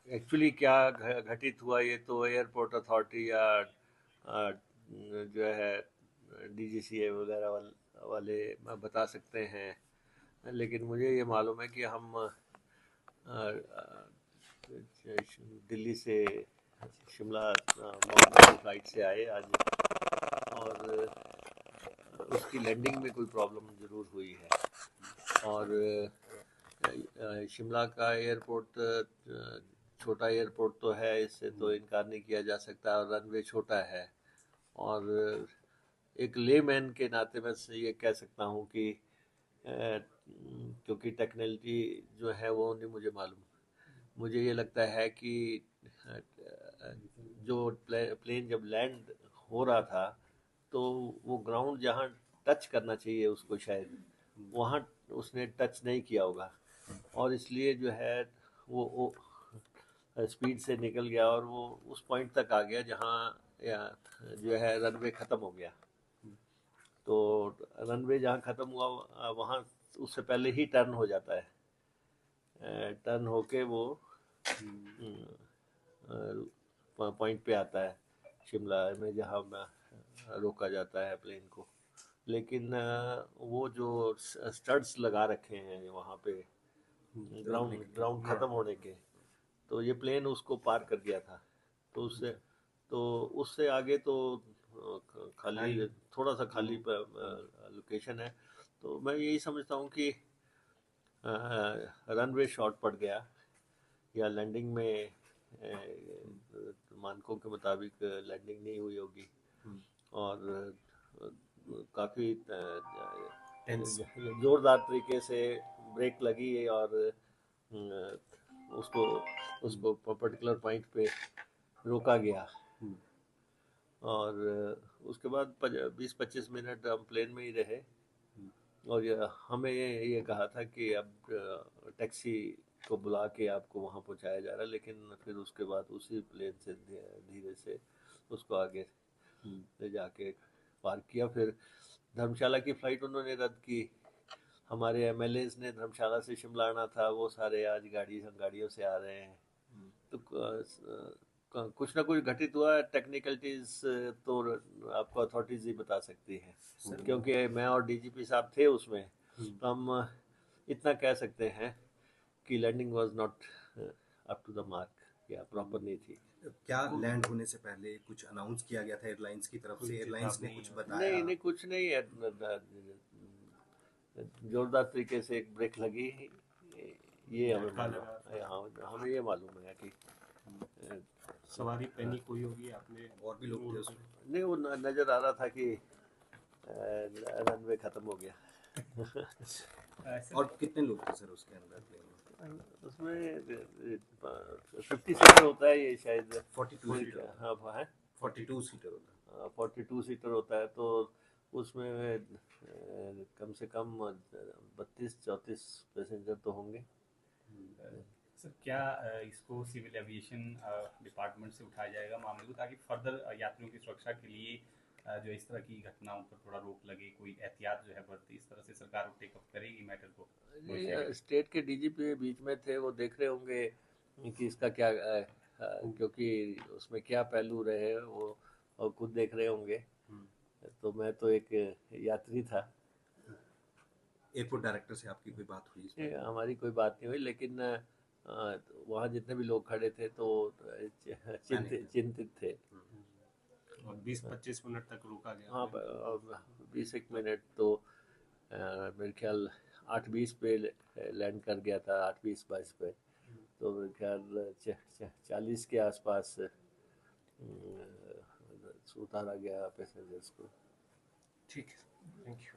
Actually क्या घटित हुआ ये तो एयरपोर्ट अथॉरिटी या जो है डीजीसीए वगैरह वाले बता सकते हैं। लेकिन मुझे ये मालूम है कि हम दिल्ली से शिमला मॉर्निंग की फ़्लाइट से आए आज, और उसकी लैंडिंग में कोई प्रॉब्लम ज़रूर हुई है। और शिमला का एयरपोर्ट छोटा एयरपोर्ट तो है, इससे तो इनकार नहीं किया जा सकता, और रनवे छोटा है। और एक लेमैन के नाते मैं ये कह सकता हूँ कि क्योंकि टेक्नोलॉजी जो है वो नहीं मुझे मालूम, मुझे ये लगता है कि जो प्लेन जब लैंड हो रहा था तो वो ग्राउंड जहाँ टच करना चाहिए उसको शायद वहाँ उसने टच नहीं किया होगा, और इसलिए जो है वो स्पीड से निकल गया और वो उस पॉइंट तक आ गया जहाँ जो है रनवे ख़त्म हो गया। तो रनवे जहाँ ख़त्म हुआ वहाँ उससे पहले ही टर्न हो जाता है, टर्न होके वो पॉइंट पे आता है शिमला में जहाँ रोका जाता है प्लेन को। लेकिन वो जो स्टड्स लगा रखे हैं वहाँ पे ग्राउंड ख़त्म होने के, तो ये प्लेन उसको पार कर गया था। तो उससे आगे तो खाली, थोड़ा सा खाली लोकेशन है। तो मैं यही समझता हूँ कि रनवे शॉर्ट पड़ गया, या लैंडिंग में मानकों के मुताबिक लैंडिंग नहीं हुई होगी, और काफ़ी ज़ोरदार तरीके से ब्रेक लगी, और उसको उसको पर्टिकुलर पॉइंट पे रोका गया। और उसके बाद 20-25 मिनट हम प्लेन में ही रहे, और हमें ये कहा था कि अब टैक्सी को बुला के आपको वहाँ पहुँचाया जा रहा है, लेकिन फिर उसके बाद उसी प्लेन से धीरे से उसको आगे ले जाके पार्क किया। फिर धर्मशाला की फ़्लाइट उन्होंने रद्द की। हमारे एमएलएज ने धर्मशाला से शिमला आना था, वो सारे आज गाड़ियों से आ रहे हैं। तो कुछ ना कुछ घटित हुआ। टेक्निकलिटीज तो आपको अथॉरिटीज ही बता सकती हैं, क्योंकि मैं और डीजीपी साहब थे उसमें। तो हम इतना कह सकते हैं कि landing was not up to the mark, या प्रॉपर नहीं थी। क्या लैंड होने से पहले कुछ अनाउंस किया गया था एयरलाइंस की तरफ से? एयरलाइंस ने कुछ बताया? नहीं नहीं, कुछ नहीं है। जोरदार तरीके से एक ब्रेक लगी, ये हमें मालूम है। हाँ, हमें ये मालूम है कि सवारी पैनिक हुई होगी। आपने और भी लोग थे उसमें? नहीं, वो नजर आ रहा था कि रनवे खत्म हो गया। और कितने लोग थे सर उसके अंदर प्लेन में? उसमें 50 सीटर होता है ये शायद। 42 सीटर? हाँ है, 42 सीटर होता है। 42 सीटर होता है। तो उसमें कम से कम 32-34 पैसेंजर तो होंगे। सर क्या इसको सिविल एविएशन डिपार्टमेंट से उठाया जाएगा मामले को, ताकि फर्दर यात्रियों की सुरक्षा के लिए जो इस तरह की घटनाओं पर थोड़ा रोक लगे, कोई एहतियात जो है बरते, इस तरह से सरकार टेकअप करेगी मैटर को भविष्य के लिए? स्टेट के डीजीपी बीच में थे, वो देख रहे होंगे कि इसका क्या क्योंकि उसमें क्या पहलू रहे वो और खुद देख रहे होंगे। तो मैं तो एक यात्री था। एयरपोर्ट डायरेक्टर से आपकी कोई बात हुई इसमें? हमारी कोई बात नहीं हुई, लेकिन वहाँ जितने भी लोग खड़े थे तो चिंतित थे। और 20-25 मिनट तक रोका गया? हाँ, 20 एक मिनट तो मेरे ख्याल 8:20 पे लैंड कर गया था, 8:20-22 पे। तो मेरे ख्याल 40 के आसपास उतारा गया पैसेंजर्स को। ठीक है, थैंक यू।